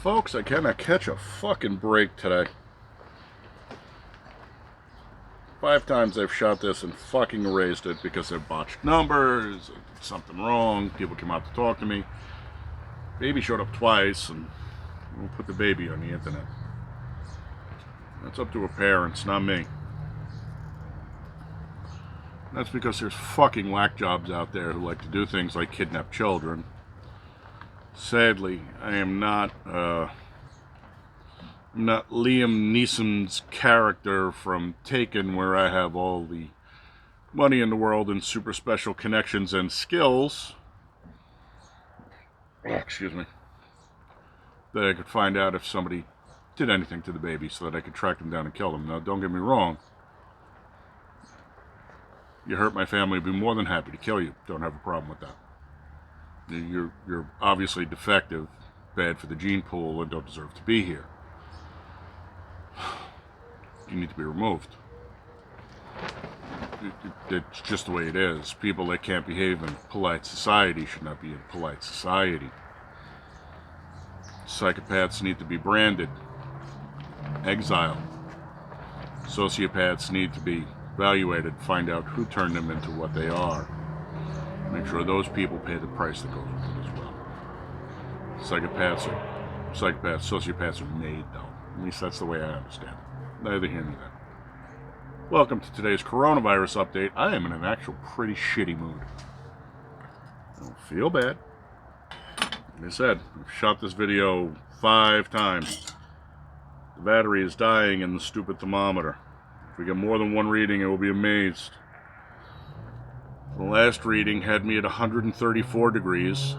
Folks, I cannot catch a fucking break today. 5 times I've shot this and fucking erased it because I've botched numbers, something wrong, people came out to talk to me. Baby showed up twice and we'll put the baby on the internet. That's up to her parents, not me. That's because there's fucking whack jobs out there who like to do things like kidnap children. Sadly, I am not Liam Neeson's character from Taken, where I have all the money in the world and super special connections and skills. Excuse me. That I could find out if somebody did anything to the baby so that I could track them down and kill them. Now, don't get me wrong. You hurt my family, I'd be more than happy to kill you. Don't have a problem with that. You're obviously defective, bad for the gene pool, and don't deserve to be here. You need to be removed. It's just the way it is. People that can't behave in polite society should not be in polite society. Psychopaths need to be branded, exiled. Sociopaths need to be evaluated, find out who turned them into what they are. Make sure those people pay the price that goes with it as well. Sociopaths are made, though. At least that's the way I understand it. Neither here nor there. Welcome to today's coronavirus update. I am in an actual pretty shitty mood. I don't feel bad. Like I said, I've shot this video 5 times. The battery is dying in the stupid thermometer. If we get more than one reading, I will be amazed. The last reading had me at 134 degrees.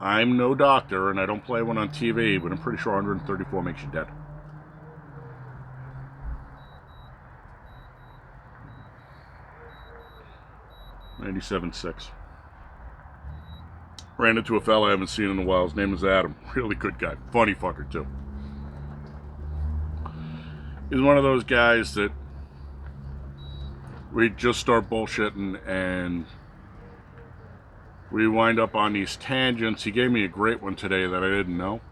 I'm no doctor, and I don't play one on TV, but I'm pretty sure 134 makes you dead. $97.6. Ran into a fella I haven't seen in a while. His name is Adam. Really good guy. Funny fucker, too. He's one of those guys that we just start bullshitting and we wind up on these tangents. He gave me a great one today that I didn't know.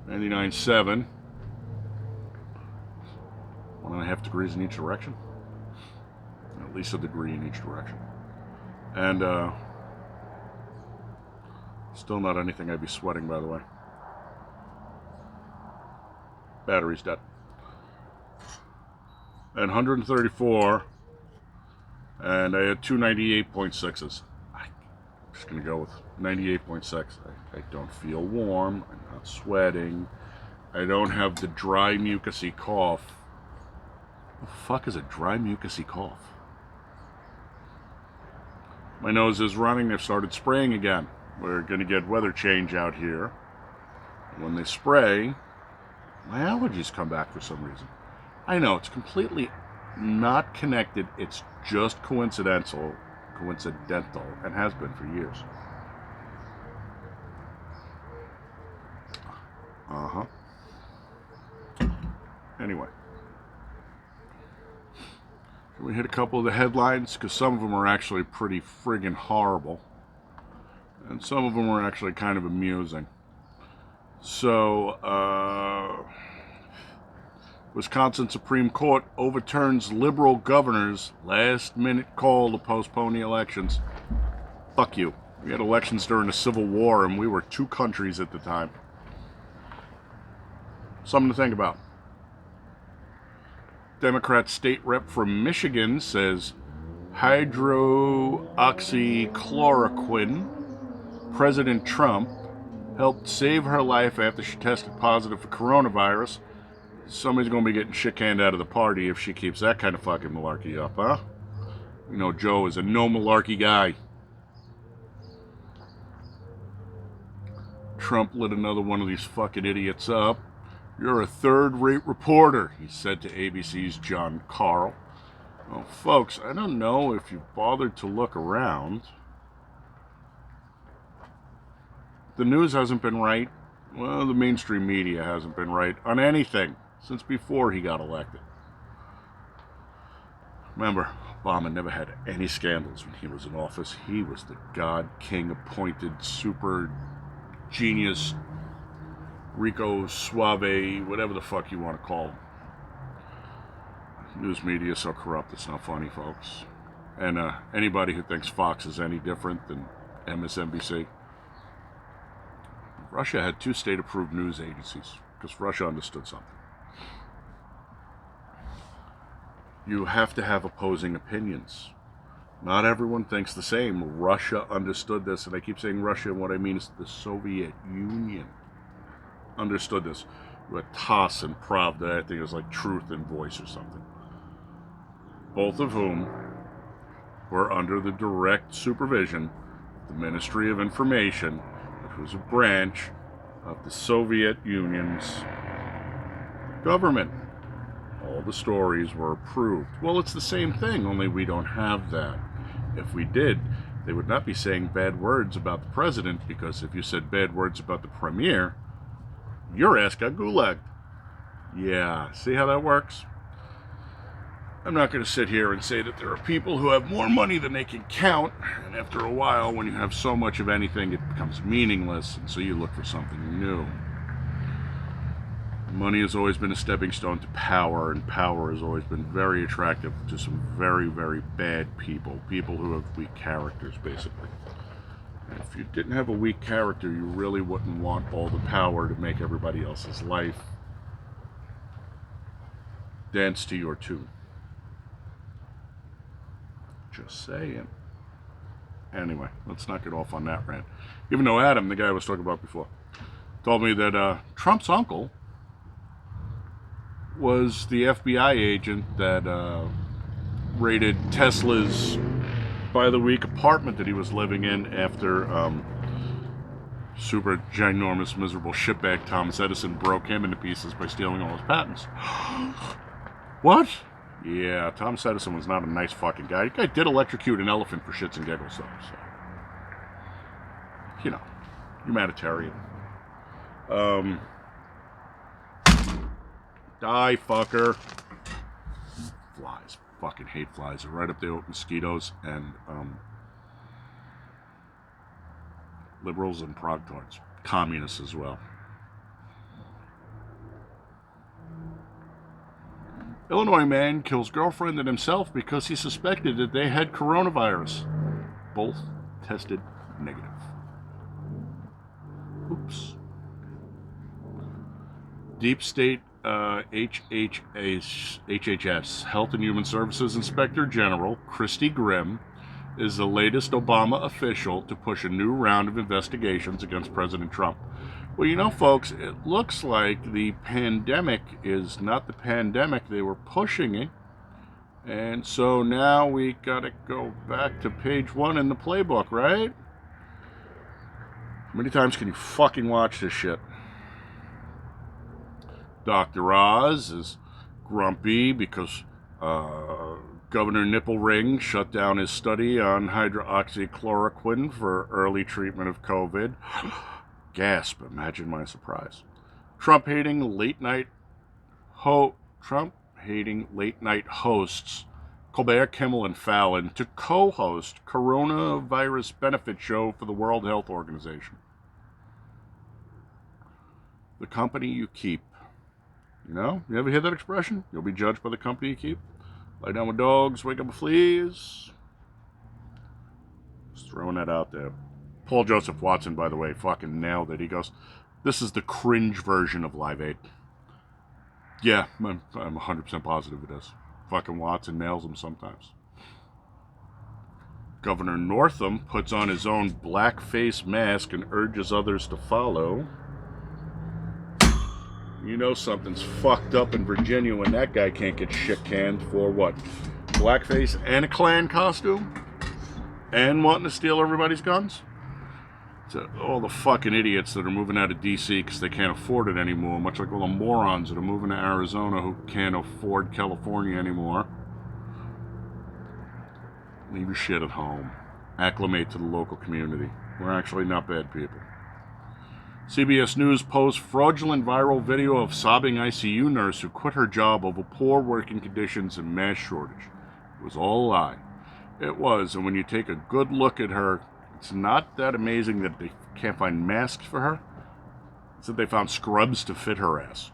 $99.7. 1.5 degrees in each direction. At least a degree in each direction. And still not anything I'd be sweating, by the way. Battery's dead. And 134, and I had 298.6s. I'm just going to go with 98.6. I don't feel warm. I'm not sweating. I don't have the dry, mucusy cough. What the fuck is a dry, mucusy cough? My nose is running. They've started spraying again. We're going to get weather change out here. When they spray, my allergies come back for some reason. I know, it's completely not connected. It's just coincidental, and has been for years. Anyway. Can we hit a couple of the headlines? Because some of them are actually pretty friggin' horrible. And some of them were actually kind of amusing. So, Wisconsin Supreme Court overturns liberal governor's last-minute call to postpone the elections. Fuck you. We had elections during the Civil War, and we were 2 countries at the time. Something to think about. Democrat state rep from Michigan says hydroxychloroquine, President Trump, helped save her life after she tested positive for coronavirus. Somebody's going to be getting shit canned out of the party if she keeps that kind of fucking malarkey up, huh? You know, Joe is a no malarkey guy. Trump lit another one of these fucking idiots up. You're a third-rate reporter, he said to ABC's John Carl. Well, folks, I don't know if you've bothered to look around. The news hasn't been right. Well, the mainstream media hasn't been right on anything since before he got elected. Remember, Obama never had any scandals when he was in office. He was the God King appointed super genius, Rico Suave, whatever the fuck you want to call him. News media is so corrupt, it's not funny, folks. And anybody who thinks Fox is any different than MSNBC. Russia had 2 state-approved news agencies because Russia understood something. You have to have opposing opinions. Not everyone thinks the same. Russia understood this, and I keep saying Russia, and what I mean is the Soviet Union understood this. With TASS and Pravda, I think it was like Truth and Voice or something. Both of whom were under the direct supervision of the Ministry of Information, which was a branch of the Soviet Union's government. All the stories were approved. Well, it's the same thing, only we don't have that. If we did, they would not be saying bad words about the president, because if you said bad words about the premier, your ass got gulagged. Yeah, see how that works? I'm not going to sit here and say that there are people who have more money than they can count, and after a while, when you have so much of anything, it becomes meaningless, and so you look for something new. Money has always been a stepping stone to power, and power has always been very attractive to some very, very bad people. People who have weak characters, basically. And if you didn't have a weak character, you really wouldn't want all the power to make everybody else's life dance to your tune. Just saying. Anyway, let's not get off on that rant. Even though Adam, the guy I was talking about before, told me that Trump's uncle was the FBI agent that raided Tesla's by-the-week apartment that he was living in after super ginormous, miserable shitbag Thomas Edison broke him into pieces by stealing all his patents. What? Yeah, Thomas Edison was not a nice fucking guy. The guy did electrocute an elephant for shits and giggles, though. So, you know, humanitarian. Die, fucker. Flies. Fucking hate flies. They're right up there with mosquitoes and liberals and progtards. Communists as well. Illinois man kills girlfriend and himself because he suspected that they had coronavirus. Both tested negative. Oops. Deep State HHS, Health and Human Services Inspector General Christy Grimm, is the latest Obama official to push a new round of investigations against President Trump. Well, you know, folks, it looks like the pandemic is not the pandemic. They were pushing it. And so now we gotta go back to page 1 in the playbook, right? How many times can you fucking watch this shit? Dr. Oz is grumpy because Governor Nipplering shut down his study on hydroxychloroquine for early treatment of COVID. Gasp, imagine my surprise. Trump hating late night hosts Colbert, Kimmel, and Fallon to co-host coronavirus benefit show for the World Health Organization. The company you keep. You know, you ever hear that expression? You'll be judged by the company you keep. Lie down with dogs, wake up with fleas. Just throwing that out there. Paul Joseph Watson, by the way, fucking nailed it. He goes, this is the cringe version of Live Aid. Yeah, I'm 100% positive it is. Fucking Watson nails him sometimes. Governor Northam puts on his own blackface mask and urges others to follow. You know something's fucked up in Virginia when that guy can't get shit canned for what? Blackface and a Klan costume? And wanting to steal everybody's guns? To all the fucking idiots that are moving out of D.C. because they can't afford it anymore, much like all the morons that are moving to Arizona who can't afford California anymore. Leave your shit at home. Acclimate to the local community. We're actually not bad people. CBS News posts fraudulent viral video of sobbing ICU nurse who quit her job over poor working conditions and mask shortage. It was all a lie. It was, and when you take a good look at her, it's not that amazing that they can't find masks for her. It's that they found scrubs to fit her ass.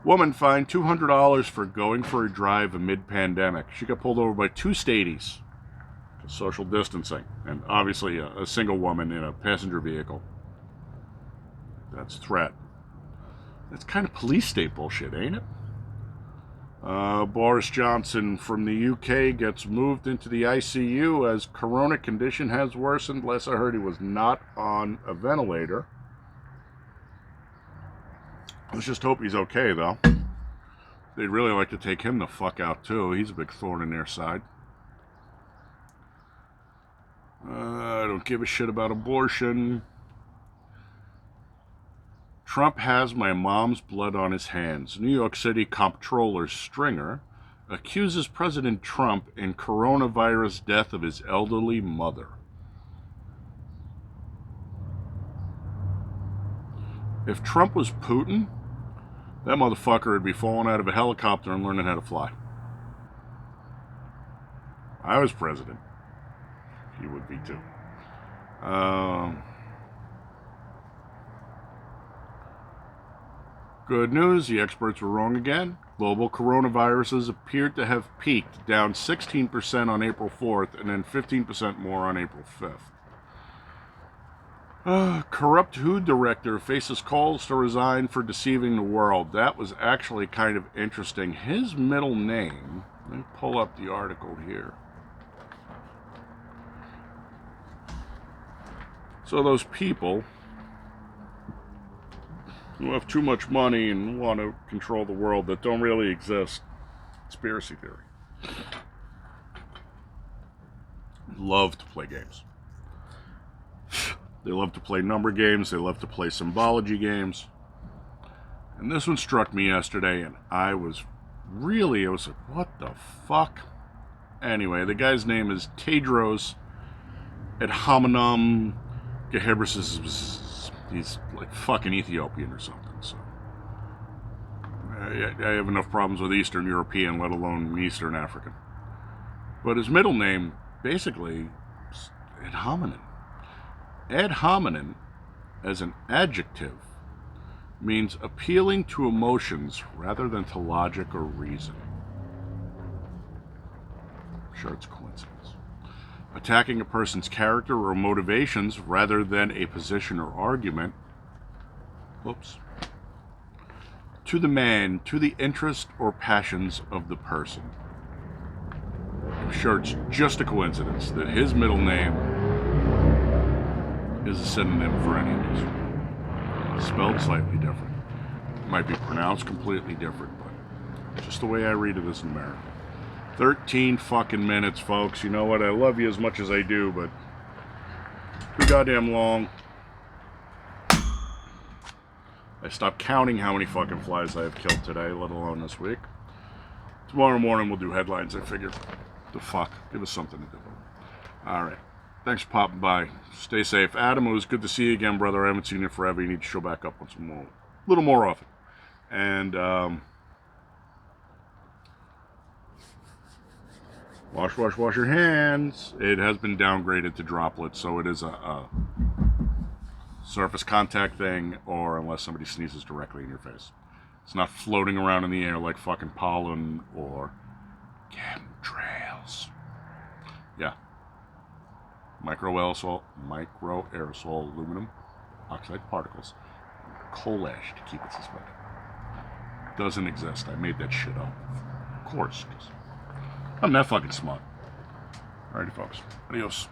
Woman fined $200 for going for a drive amid pandemic. She got pulled over by two stadies. Social distancing, and obviously a single woman in a passenger vehicle. That's threat. That's kind of police state bullshit, ain't it? Boris Johnson from the UK gets moved into the ICU as corona condition has worsened. Last I heard, he was not on a ventilator. Let's just hope he's okay, though. They'd really like to take him the fuck out, too. He's a big thorn in their side. I don't give a shit about abortion. Trump has my mom's blood on his hands. New York City Comptroller Stringer accuses President Trump in coronavirus death of his elderly mother. If Trump was Putin, that motherfucker would be falling out of a helicopter and learning how to fly. I was president. He would be too. Good news, the experts were wrong again. Global coronaviruses appeared to have peaked, down 16% on April 4th and then 15% more on April 5th. Corrupt WHO director faces calls to resign for deceiving the world. That was actually kind of interesting. His middle name, let me pull up the article here. So those people who have too much money and want to control the world that don't really exist, conspiracy theory, love to play games. They love to play number games. They love to play symbology games. And this one struck me yesterday, and I was like, what the fuck? Anyway, the guy's name is Tedros Adhanom Ghebreyesus. He's like fucking Ethiopian or something. So I have enough problems with Eastern European, let alone Eastern African. But his middle name, basically, is ad hominem. Ad hominem, as an adjective, means appealing to emotions rather than to logic or reason. I'm sure it's a coincidence. Attacking a person's character or motivations rather than a position or argument. Whoops. To the man, to the interest or passions of the person. I'm sure it's just a coincidence that his middle name is a synonym for any of these. Spelled slightly different. It might be pronounced completely different, but just the way I read it is in America. 13 fucking minutes, folks. You know what? I love you as much as I do, but too goddamn long. I stopped counting how many fucking flies I have killed today, let alone this week. Tomorrow morning we'll do headlines, I figure. The fuck? Give us something to do. Alright. Thanks for popping by. Stay safe. Adam, it was good to see you again, brother. I haven't seen you forever. You need to show back up once more. A little more often. And, wash your hands. It has been downgraded to droplets, so it is a surface contact thing, or unless somebody sneezes directly in your face. It's not floating around in the air like fucking pollen or chemtrails. Yeah. Micro aerosol aluminum oxide particles, coal ash to keep it suspended. Doesn't exist. I made that shit up. Of course, because I'm that fucking smart. Alrighty, folks. Adios.